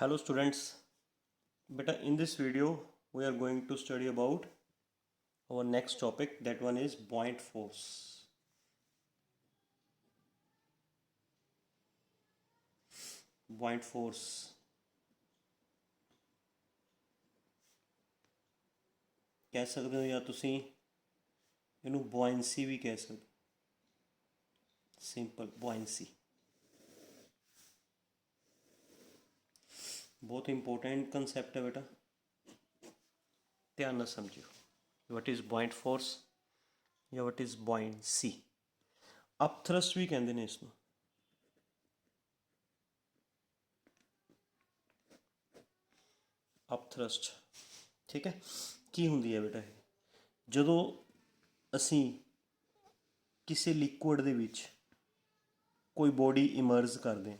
Hello students, beta in this video we are going to study about our next topic, that one is buoyant force. Buoyant force कह सकते हो या ਤੁਸੀਂ ਇਹਨੂੰ buoyancy ਵੀ ਕਹਿ ਸਕਦੇ, ਸਿੰਪਲ buoyancy। बहुत इंपॉर्टेंट कंसेप्ट है बेटा, ध्यान ਨਾਲ ਸਮਝਿਓ। ਵਟ ਇਜ਼ buoyant force ਜਾਂ ਵਟ ਇਜ਼ buoyancy। ਅਪਥਰਸਟ ਵੀ ਕਹਿੰਦੇ ਨੇ ਇਸ ਨੂੰ। ਅਪਥਰਸਟ ਠੀਕ ਹੈ। ਕੀ ਹੁੰਦੀ ਹੈ ਬੇਟਾ ਇਹ? ਜਦੋਂ ਅਸੀਂ ਕਿਸੇ ਲਿਕੁਇਡ ਦੇ ਵਿੱਚ ਕੋਈ ਬੋਡੀ ਇਮਰਜ ਕਰਦੇ ਹਾਂ,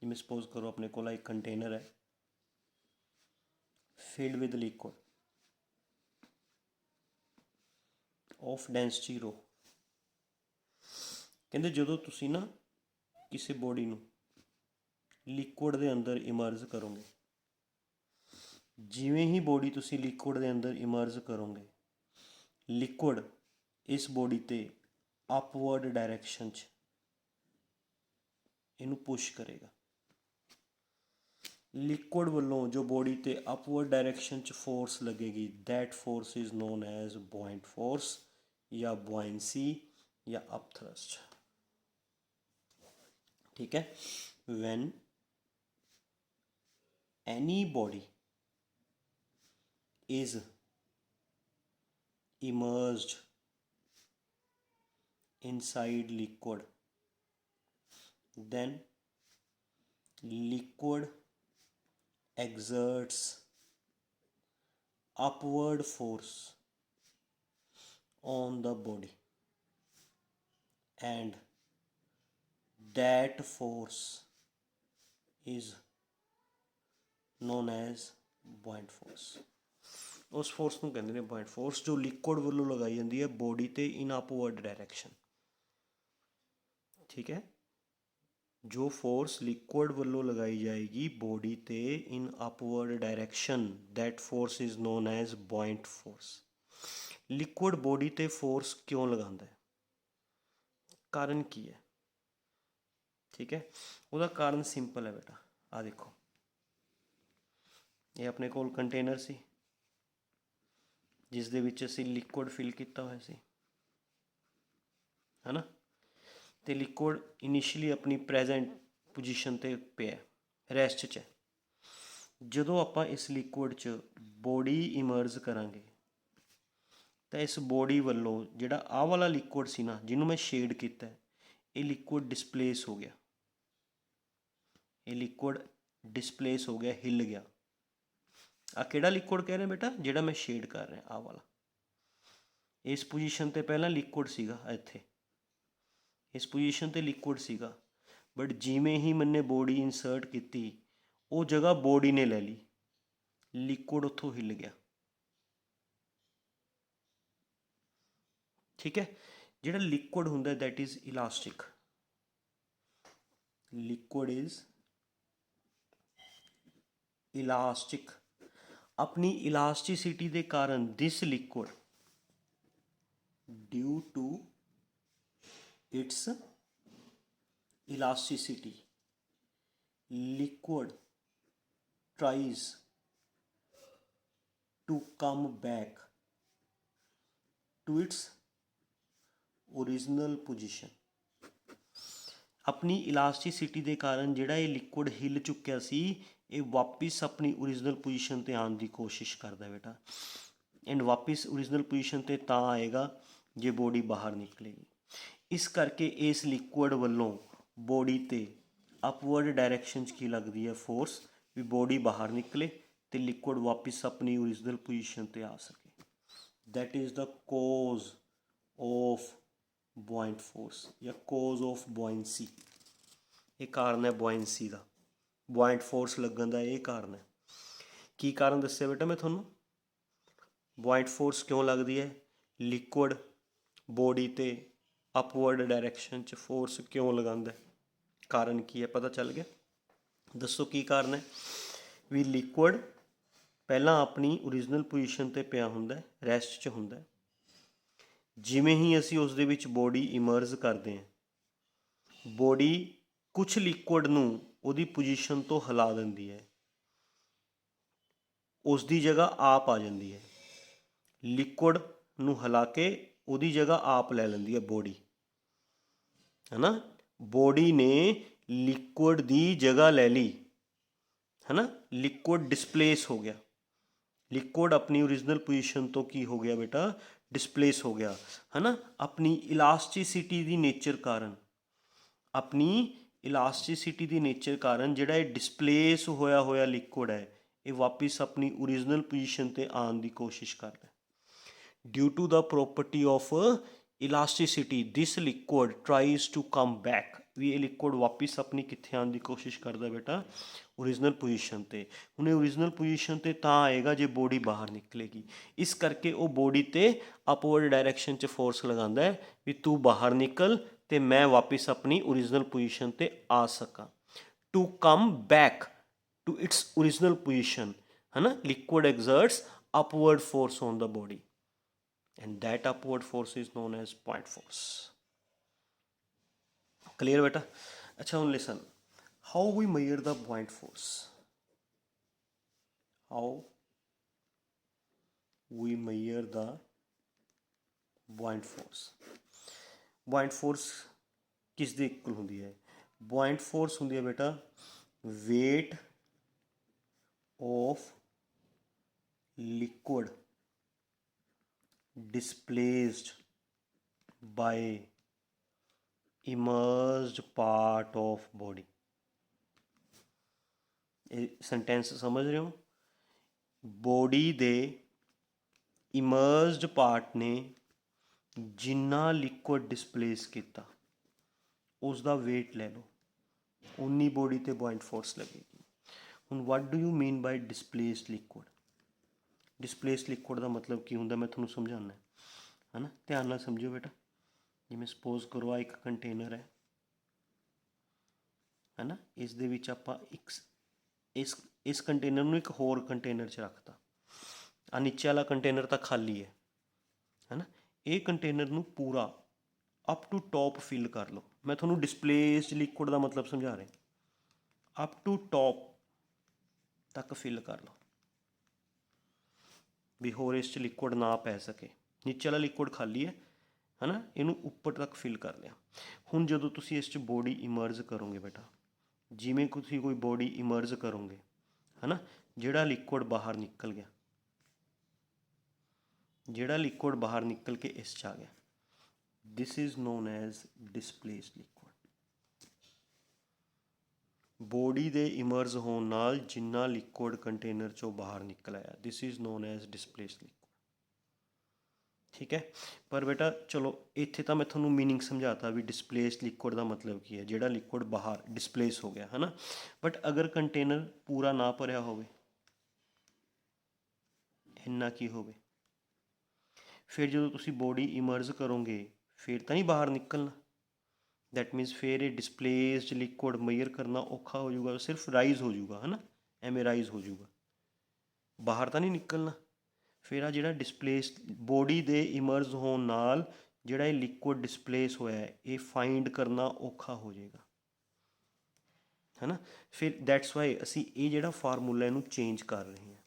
ਜਿਵੇਂ ਸਪੋਜ਼ ਕਰੋ ਆਪਣੇ ਕੋਲ ਇੱਕ ਕੰਟੇਨਰ ਹੈ filled with liquid of density ਰੋ। ਕਹਿੰਦੇ ਜਦੋਂ ਤੁਸੀਂ ਨਾ ਕਿਸੇ ਬੋਡੀ ਨੂੰ ਲਿਕੁਇਡ ਦੇ ਅੰਦਰ ਇਮਰਜ ਕਰੋਗੇ, ਜਿਵੇਂ ਹੀ ਬੋਡੀ ਤੁਸੀਂ ਲਿਕੁਇਡ ਦੇ ਅੰਦਰ ਇਮਰਜ ਕਰੋਗੇ, ਲਿਕੁਇਡ ਇਸ ਬੋਡੀ 'ਤੇ ਅਪਵਰਡ ਡਾਇਰੈਕਸ਼ਨ 'ਚ ਇਹਨੂੰ ਪੁਸ਼ ਕਰੇਗਾ। ਲਿਕੁਇਡ ਵੱਲੋਂ ਜੋ ਬੋਡੀ 'ਤੇ ਅਪਵਰਡ ਡਾਇਰੈਕਸ਼ਨ 'ਚ ਫੋਰਸ ਲੱਗੇਗੀ, that force is known as buoyant force ਜਾਂ buoyancy ਜਾਂ upthrust। ठीक है। when any body is immersed inside liquid, then liquid exerts upward force on the body, and that force is known as buoyant force। उस force ਨੂੰ ਕਹਿੰਦੇ ਨੇ buoyant force, ਜੋ liquid ਵੱਲੋਂ ਲਗਾਈ ਜਾਂਦੀ ਹੈ ਬੋਡੀ 'ਤੇ ਇਨ ਅਪਵਰਡ ਡਾਇਰੈਕਸ਼ਨ। ਠੀਕ ਹੈ। ਜੋ ਫੋਰਸ ਲਿਕੁਇਡ ਵੱਲੋਂ ਲਗਾਈ ਜਾਏਗੀ ਬੋਡੀ 'ਤੇ in upward direction, that force is known as buoyant force। Liquid body 'ਤੇ ਫੋਰਸ ਕਿਉਂ ਲਗਾਉਂਦਾ ਹੈ? ਕਾਰਨ ਕੀ ਹੈ? ਠੀਕ ਹੈ। ਉਹਦਾ ਕਾਰਨ ਸਿੰਪਲ ਹੈ ਬੇਟਾ, ਆਹ ਦੇਖੋ, ਇਹ ਆਪਣੇ ਕੋਲ ਕੰਟੇਨਰ ਸੀ ਜਿਸ ਦੇ ਵਿੱਚ ਅਸੀਂ ਲਿਕੁਇਡ ਫਿਲ ਕੀਤਾ ਹੋਇਆ ਸੀ, ਹੈ ਨਾ। ਅਤੇ ਲਿਕੁਇਡ ਇਨੀਸ਼ੀਅਲੀ ਆਪਣੀ ਪ੍ਰੈਜੈਂਟ ਪੋਜੀਸ਼ਨ 'ਤੇ ਪਿਆ, ਰੈਸਟ 'ਚ ਹੈ। ਜਦੋਂ ਆਪਾਂ ਇਸ ਲਿਕੁਇਡ 'ਚ ਬੋਡੀ ਇਮਰਜ ਕਰਾਂਗੇ ਤਾਂ ਇਸ ਬੋਡੀ ਵੱਲੋਂ ਜਿਹੜਾ ਆਹ ਵਾਲਾ ਲਿਕੁਇਡ ਸੀ ਨਾ, ਜਿਹਨੂੰ ਮੈਂ ਸ਼ੇਡ ਕੀਤਾ, ਇਹ ਲਿਕੁਇਡ ਡਿਸਪਲੇਸ ਹੋ ਗਿਆ। ਇਹ ਲਿਕੁਇਡ ਡਿਸਪਲੇਸ ਹੋ ਗਿਆ, ਹਿੱਲ ਗਿਆ। ਆਹ ਕਿਹੜਾ ਲਿਕੁਇਡ ਕਹਿ ਰਹੇ ਬੇਟਾ? ਜਿਹੜਾ ਮੈਂ ਸ਼ੇਡ ਕਰ ਰਿਹਾ, ਆਹ ਵਾਲਾ। ਇਸ ਪੋਜੀਸ਼ਨ 'ਤੇ ਪਹਿਲਾਂ ਲਿਕੁਇਡ ਸੀਗਾ, ਇੱਥੇ ਇਸ ਪੋਜੀਸ਼ਨ 'ਤੇ ਲਿਕੁਇਡ ਸੀਗਾ, ਬਟ ਜਿਵੇਂ ਹੀ ਮੈਨੇ ਬੋਡੀ ਇਨਸਰਟ ਕੀਤੀ, ਉਹ ਜਗ੍ਹਾ ਬੋਡੀ ਨੇ ਲੈ ਲਈ, ਲਿਕੁਇਡ ਉੱਥੋਂ ਹਿੱਲ ਗਿਆ। ਠੀਕ ਹੈ। ਜਿਹੜਾ ਲਿਕੁਇਡ ਹੁੰਦਾ that is elastic. Liquid is elastic. ਆਪਣੀ ਇਲਾਸਟਿਸਿਟੀ ਦੇ ਕਾਰਨ this liquid, due to its elasticity, liquid tries to come back to its original position। ਆਪਣੀ ਇਲਾਸਟਿਸਿਟੀ ਦੇ ਕਾਰਨ ਜਿਹੜਾ ਇਹ ਲਿਕੁਇਡ ਹਿੱਲ ਚੁੱਕਿਆ ਸੀ, ਇਹ ਵਾਪਿਸ ਆਪਣੀ ਓਰੀਜਨਲ ਪੋਜੀਸ਼ਨ 'ਤੇ ਆਉਣ ਦੀ ਕੋਸ਼ਿਸ਼ ਕਰਦਾ ਬੇਟਾ। ਐਂਡ ਵਾਪਿਸ ਓਰੀਜਨਲ ਪੋਜੀਸ਼ਨ 'ਤੇ ਤਾਂ ਆਏਗਾ ਜੇ ਬੋਡੀ ਬਾਹਰ ਨਿਕਲੇਗੀ। ਇਸ ਕਰਕੇ ਇਸ ਲਿਕੁਇਡ ਵੱਲੋਂ ਬੋਡੀ 'ਤੇ ਅਪਵਰਡ ਡਾਇਰੈਕਸ਼ਨ 'ਚ ਕੀ ਲੱਗਦੀ ਹੈ? ਫੋਰਸ, ਵੀ ਬੋਡੀ ਬਾਹਰ ਨਿਕਲੇ ਅਤੇ ਲਿਕੁਇਡ ਵਾਪਿਸ ਆਪਣੀ ਓਰੀਜਨਲ ਪੋਜੀਸ਼ਨ 'ਤੇ ਆ ਸਕੇ। That is the cause of buoyant force ਜਾਂ ਕੋਜ਼ ਆਫ buoyancy। ਇਹ ਕਾਰਨ ਹੈ buoyancy ਦਾ, buoyant force ਲੱਗਣ ਦਾ ਇਹ ਕਾਰਨ ਹੈ। ਕੀ ਕਾਰਨ ਦੱਸਿਆ ਬੇਟਾ ਮੈਂ ਤੁਹਾਨੂੰ? buoyant force ਕਿਉਂ ਲੱਗਦੀ ਹੈ? ਲਿਕੁਇਡ ਬੋਡੀ 'ਤੇ ਅਪਵਰਡ ਡਾਇਰੈਕਸ਼ਨ 'ਚ ਫੋਰਸ ਕਿਉਂ ਲਗਾਉਂਦਾ? ਕਾਰਨ ਕੀ ਹੈ? ਪਤਾ ਚੱਲ ਗਿਆ। ਦੱਸੋ ਕੀ ਕਾਰਨ ਹੈ ਵੀ ਲਿਕੁਇਡ ਪਹਿਲਾਂ ਆਪਣੀ ਓਰੀਜਨਲ ਪੋਜੀਸ਼ਨ 'ਤੇ ਪਿਆ ਹੁੰਦਾ, ਰੈਸਟ 'ਚ ਹੁੰਦਾ। ਜਿਵੇਂ ਹੀ ਅਸੀਂ ਉਸ ਦੇ ਵਿੱਚ ਬੋਡੀ ਇਮਰਜ ਕਰਦੇ ਹਾਂ, ਬੋਡੀ ਕੁਛ ਲਿਕੁਇਡ ਨੂੰ ਉਹਦੀ ਪੋਜੀਸ਼ਨ ਤੋਂ ਹਿਲਾ ਦਿੰਦੀ ਹੈ, ਉਸ ਦੀ ਜਗ੍ਹਾ ਆਪ ਆ ਜਾਂਦੀ ਹੈ। ਲਿਕੁਇਡ ਨੂੰ ਹਿਲਾ ਕੇ ਉਹਦੀ ਜਗ੍ਹਾ ਆਪ ਲੈ ਲੈਂਦੀ ਹੈ ਬੋਡੀ, ਹੈ ਨਾ। ਬੋਡੀ ਨੇ ਲਿਕੁਇਡ ਦੀ ਜਗ੍ਹਾ ਲੈ ਲਈ, ਹੈ ਨਾ। ਲਿਕੁਇਡ ਡਿਸਪਲੇਸ ਹੋ ਗਿਆ, ਲਿਕੁਇਡ ਆਪਣੀ ਓਰੀਜਨਲ ਪੋਜੀਸ਼ਨ ਤੋਂ ਕੀ ਹੋ ਗਿਆ ਬੇਟਾ, ਡਿਸਪਲੇਸ ਹੋ ਗਿਆ, ਹੈ ਨਾ। ਆਪਣੀ ਇਲਾਸਟੀਸਿਟੀ ਦੀ ਨੇਚਰ ਕਾਰਨ, ਆਪਣੀ ਇਲਾਸਟੀਸਿਟੀ ਦੀ ਨੇਚਰ ਕਾਰਨ ਜਿਹੜਾ ਇਹ ਡਿਸਪਲੇਸ ਹੋਇਆ ਹੋਇਆ ਲਿਕੁਇਡ ਹੈ, ਇਹ ਵਾਪਿਸ ਆਪਣੀ ਓਰੀਜਨਲ ਪੋਜੀਸ਼ਨ 'ਤੇ ਆਉਣ ਦੀ ਕੋਸ਼ਿਸ਼ ਕਰਦਾ। Due to the property of elasticity this liquid tries to come back, ਵੀ ਇਹ ਲਿਕੁਇਡ ਵਾਪਿਸ ਆਪਣੀ ਕਿੱਥੇ ਆਉਣ ਦੀ ਕੋਸ਼ਿਸ਼ ਕਰਦਾ ਬੇਟਾ, ਓਰੀਜਨਲ ਪੋਜੀਸ਼ਨ 'ਤੇ। ਹੁਣ ਇਹ ਓਰੀਜਨਲ ਪੋਜੀਸ਼ਨ 'ਤੇ ਤਾਂ ਆਏਗਾ ਜੇ ਬੋਡੀ ਬਾਹਰ ਨਿਕਲੇਗੀ। ਇਸ ਕਰਕੇ ਉਹ ਬੋਡੀ 'ਤੇ ਅਪਵਰਡ ਡਾਇਰੈਕਸ਼ਨ 'ਚ ਫੋਰਸ ਲਗਾਉਂਦਾ ਹੈ ਵੀ ਤੂੰ ਬਾਹਰ ਨਿਕਲ ਅਤੇ ਮੈਂ ਵਾਪਿਸ ਆਪਣੀ ਓਰੀਜਨਲ ਪੋਜੀਸ਼ਨ 'ਤੇ ਆ ਸਕਾਂ। To come back to its original position, ਹੈ ਨਾ। Liquid exerts upward force on the body and that upward force is known as point force. Clear beta? अच्छा, now listen, how we measure the point force, how we measure the point force. Point force किस दे equal होंदी है? Point force होंदी है बेटा weight of liquid displaced by immersed part of body. ਇਹ sentence ਸਮਝ ਰਹੇ ਹੋ? ਬੋਡੀ ਦੇ ਇਮਰਸਡ ਪਾਰਟ ਨੇ ਜਿੰਨਾ ਲਿਕੁਇਡ ਡਿਸਪਲੇਸ ਕੀਤਾ ਉਸ ਦਾ ਵੇਟ ਲੈ ਲਓ, ਉਨੀ ਬੋਡੀ 'ਤੇ ਪੁਆਇੰਟ ਫੋਰਸ ਲੱਗੇਗੀ। ਹੁਣ what do you mean by displaced liquid? Displaced liquid ਦਾ ਮਤਲਬ ਕੀ ਹੁੰਦਾ, ਮੈਂ ਤੁਹਾਨੂੰ ਸਮਝਾਉਣਾ, ਹੈ ਨਾ। ਧਿਆਨ ਨਾਲ ਸਮਝਿਓ ਬੇਟਾ। ਜਿਵੇਂ ਸਪੋਜ਼ ਕਰੋ ਆ ਇੱਕ ਕੰਟੇਨਰ ਹੈ ਨਾ, ਇਸ ਦੇ ਵਿੱਚ ਆਪਾਂ ਇਸ ਕੰਟੇਨਰ ਨੂੰ ਇੱਕ ਹੋਰ ਕੰਟੇਨਰ 'ਚ ਰੱਖਤਾ। ਆ ਨੀਚੇ ਵਾਲਾ ਕੰਟੇਨਰ ਤਾਂ ਖਾਲੀ ਹੈ ਨਾ। ਇਹ ਕੰਟੇਨਰ ਨੂੰ ਪੂਰਾ ਅਪ ਟੂ ਟੋਪ ਫਿਲ ਕਰ ਲਓ। ਮੈਂ ਤੁਹਾਨੂੰ ਡਿਸਪਲੇਸਡ ਲਿਕੁਇਡ ਦਾ ਮਤਲਬ ਸਮਝਾ ਰਿਹਾ। ਅਪ ਟੂ ਟੋਪ ਤੱਕ ਫਿਲ ਕਰ ਲਓ ਵੀ ਹੋਰ ਇਸ 'ਚ ਲਿਕੁਇਡ ਨਾ ਪੈ ਸਕੇ। ਨੀਚੇ ਵਾਲਾ ਲਿਕੁਇਡ ਖਾਲੀ ਹੈ ਨਾ, ਇਹਨੂੰ ਉੱਪਰ ਤੱਕ ਫਿਲ ਕਰ ਲਿਆ। ਹੁਣ ਜਦੋਂ ਤੁਸੀਂ ਇਸ 'ਚ ਬੋਡੀ ਇਮਰਜ ਕਰੋਗੇ ਬੇਟਾ, ਜਿਵੇਂ ਤੁਸੀਂ ਕੋਈ ਬੋਡੀ ਇਮਰਜ ਕਰੋਗੇ, ਹੈ ਨਾ, ਜਿਹੜਾ ਲਿਕੁਇਡ ਬਾਹਰ ਨਿਕਲ ਗਿਆ, ਜਿਹੜਾ ਲਿਕੁਇਡ ਬਾਹਰ ਨਿਕਲ ਕੇ ਇਸ 'ਚ ਆ ਗਿਆ, this is known as displaced liquid. Body ਦੇ ਇਮਰਜ ਹੋਣ ਨਾਲ ਜਿੰਨਾ ਲਿਕੁਇਡ ਕੰਟੇਨਰ 'ਚੋਂ ਬਾਹਰ ਨਿਕਲ ਆਇਆ, this is known as displaced liquid. ਠੀਕ ਹੈ। ਪਰ ਬੇਟਾ ਚਲੋ ਇੱਥੇ ਤਾਂ ਮੈਂ ਤੁਹਾਨੂੰ ਮੀਨਿੰਗ ਸਮਝਾਤਾ ਵੀ ਡਿਸਪਲੇਸਡ ਲਿਕੁਇਡ ਦਾ ਮਤਲਬ ਕੀ ਹੈ, ਜਿਹੜਾ ਲਿਕੁਇਡ ਬਾਹਰ ਡਿਸਪਲੇਸ ਹੋ ਗਿਆ, ਹੈ ਨਾ। ਬਟ ਅਗਰ ਕੰਟੇਨਰ ਪੂਰਾ ਨਾ ਭਰਿਆ ਹੋਵੇ, ਇੰਨਾ ਕੀ ਹੋਵੇ, ਫਿਰ ਜਦੋਂ ਤੁਸੀਂ ਬੋਡੀ ਇਮਰਜ ਕਰੋਗੇ ਫਿਰ ਤਾਂ ਨਹੀਂ ਬਾਹਰ ਨਿਕਲਣਾ। ਦੈਟ ਮੀਨਸ ਫਿਰ ਇਹ ਡਿਸਪਲੇਸਡ ਲਿਕੁਇਡ ਮੇਜਰ ਕਰਨਾ ਔਖਾ ਹੋ ਜਾਊਗਾ, ਸਿਰਫ ਰਾਈਜ਼ ਹੋ ਜਾਊਗਾ, ਹੈ ਨਾ, ਐਵੇਂ ਰਾਈਜ਼ ਹੋ ਜਾਊਗਾ, ਬਾਹਰ ਤਾਂ ਨਹੀਂ ਨਿਕਲਣਾ। ਫਿਰ ਆ ਜਿਹੜਾ ਡਿਸਪਲੇਸਡ ਬੋਡੀ ਦੇ ਇਮਰਜ ਹੋਣ ਨਾਲ ਜਿਹੜਾ ਇਹ ਲਿਕੁਇਡ ਡਿਸਪਲੇਸ ਹੋਇਆ ਇਹ ਫਾਈਂਡ ਕਰਨਾ ਔਖਾ ਹੋ ਜਾਏਗਾ, ਹੈ ਨਾ। ਫਿਰ ਦੈਟਸ ਵਾਈ ਅਸੀਂ ਇਹ ਜਿਹੜਾ ਫਾਰਮੂਲਾ ਇਹਨੂੰ ਚੇਂਜ ਕਰ ਰਹੇ ਹਾਂ,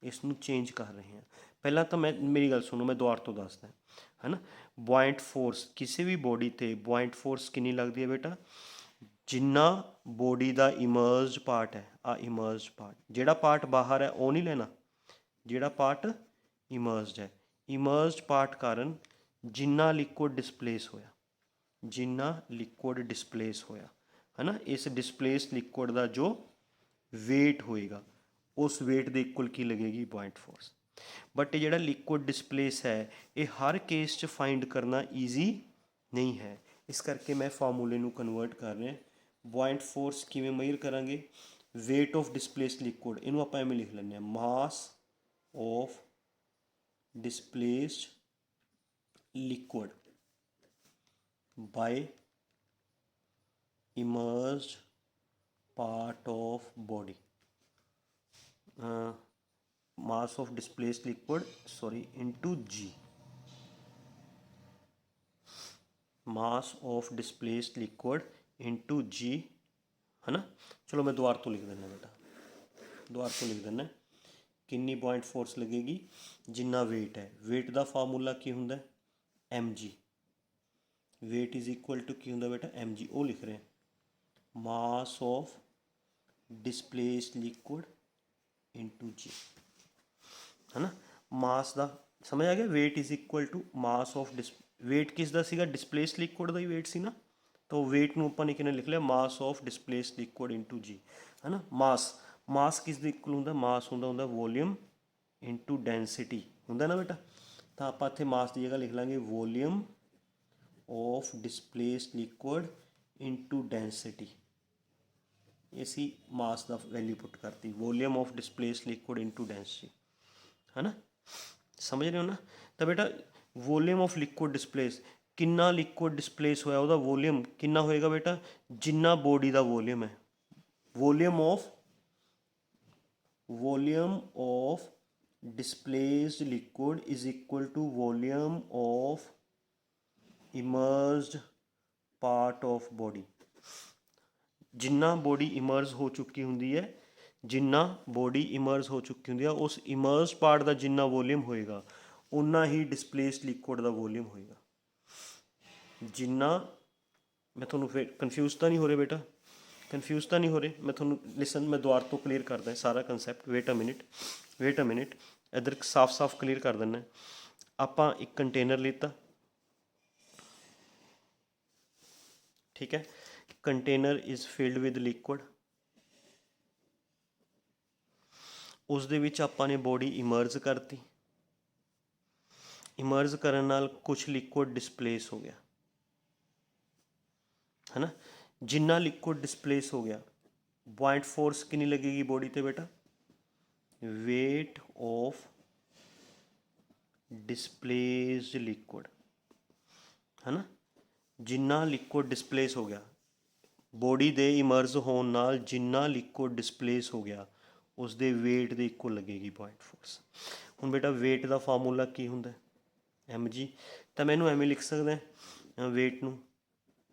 ਇਸ ਨੂੰ ਚੇਂਜ ਕਰ ਰਹੇ ਹਾਂ। ਪਹਿਲਾਂ ਤਾਂ ਮੇਰੀ ਗੱਲ ਸੁਣੋ, ਮੈਂ ਦੁਬਾਰਾ ਤੋਂ ਦੱਸਦਾ, ਹੈ ਨਾ। ਪੁਆਇੰਟ ਫੋਰਸ ਕਿਸੇ ਵੀ ਬੋਡੀ 'ਤੇ ਪੁਆਇੰਟ ਫੋਰਸ ਕਿੰਨੀ ਲੱਗਦੀ ਹੈ ਬੇਟਾ, ਜਿੰਨਾ ਬੋਡੀ ਦਾ ਇਮਰਸਡ ਪਾਰਟ ਹੈ, ਆ ਇਮਰਸਡ ਪਾਰਟ, ਜਿਹੜਾ ਪਾਰਟ ਬਾਹਰ ਹੈ ਉਹ ਨਹੀਂ ਲੈਣਾ, ਜਿਹੜਾ ਪਾਰਟ ਇਮਰਸਡ ਹੈ, ਇਮਰਸਡ ਪਾਰਟ ਕਾਰਨ ਜਿੰਨਾ ਲਿਕੁਇਡ ਡਿਸਪਲੇਸ ਹੋਇਆ, ਜਿੰਨਾ ਲਿਕੁਇਡ ਡਿਸਪਲੇਸ ਹੋਇਆ, ਹੈ ਨਾ, ਇਸ ਡਿਸਪਲੇਸਡ ਲਿਕੁਇਡ ਦਾ ਜੋ ਵੇਟ ਹੋਏਗਾ ਉਸ ਵੇਟ ਦੇ ਇਕੁਅਲ ਕੀ ਲੱਗੇਗੀ, ਪੁਆਇੰਟ ਫੋਰਸ। ਬਟ ਇਹ ਜਿਹੜਾ ਲਿਕੁਇਡ ਡਿਸਪਲੇਸ ਹੈ ਇਹ ਹਰ ਕੇਸ 'ਚ ਫਾਈਂਡ ਕਰਨਾ ਈਜ਼ੀ ਨਹੀਂ ਹੈ, ਇਸ ਕਰਕੇ ਮੈਂ ਫਾਰਮੂਲੇ ਨੂੰ ਕਨਵਰਟ ਕਰ ਰਿਹਾ। ਪੁਆਇੰਟ ਫੋਰਸ ਕਿਵੇਂ ਮੇਜਰ ਕਰਾਂਗੇ, ਵੇਟ ਆਫ ਡਿਸਪਲੇਸਡ ਲਿਕੁਇਡ, ਇਹਨੂੰ ਆਪਾਂ ਐਵੇਂ ਲਿਖ ਲੈਂਦੇ ਹਾਂ, ਮਾਸ of displaced liquid by immersed part of body. Mass of displaced liquid into G. Mass of displaced liquid into G, है ना। चलो मैं दोबारा तो लिख देना बेटा, दोबारा तो लिख देना। कितनी पॉइंट फोर्स लगेगी जिन्ना वेट है। वेट का फार्मूला की हुंदा है mg, weight is equal to की हुंदा बेटा mg, वो लिख रहे हैं mass of displaced liquid into g, है ना। मास का समझ आ गया। Weight is equal to mass of weight किस दा सीगा, डिस्प्लेस्ड लिक्विड का ही वेट सी ना, तो वेट नूं आपां ने किने लिख लिया mass of displaced liquid into g, है ना। मास किस दे इक्वल हुंदा, मास हुंदा वॉल्यूम इनटू डेंसिटी हुंदा ना बेटा। तो आप इत्थे मास की जगह लिख लांगे volume of displaced liquid into density. इसी मास का वैल्यू पुट करती, volume of displaced liquid into density, है ना। समझ रहे हो ना। तो बेटा वॉल्यूम ऑफ लिक्विड डिस्प्लेस, कितना लिक्विड डिस्प्लेस होया उसका वॉल्यूम कितना होएगा बेटा, जिन्ना बॉडी का वॉल्यूम है। Volume of displaced liquid is equal to volume of immersed part of body। Jinnah body emerge हो चुकी होंगी है, जिन्ना बॉडी इमर्ज हो चुकी होंगी है, उस इमर्ज पार्ट का जिन्ना वॉल्यूम होएगा उन्ना ही डिस्प्लेस्ड लिक्विड का वॉल्यूम होएगा। जिन्ना, मैं थोड़ा फिर कन्फ्यूज तो नहीं हो रहे बेटा, कन्फ्यूज तो नहीं हो रहे, मैं थोड़ा लिसन मैं दोबारा तो क्लीयर करदा सारा कंसैप्ट। वेट अ मिनट इधर साफ साफ क्लीयर कर देना। आपां एक कंटेनर लीता, ठीक है, container is filled with liquid, उस दे विच आपां ने बॉडी इमर्ज करती, इमर्ज करन नाल कुछ लिक्विड डिस्प्लेस हो गया, है ना। जिन्ना लिक्विड डिस्प्लेस हो गया पॉइंट फोर्स कितनी लगेगी बॉडी ते बेटा, वेट ऑफ डिस्प्लेस्ड लिक्विड, है ना। जिन्ना लिक्विड डिस्प्लेस हो गया बॉडी दे इमर्ज होने नाल, जिन्ना लिक्विड डिस्प्लेस हो गया उस दे वेट दे इक्वल लगेगी पॉइंट फोर्स। हुण बेटा वेट का फार्मूला की हुंदा mg, तो मैं एवें लिख सकदा वेट नूं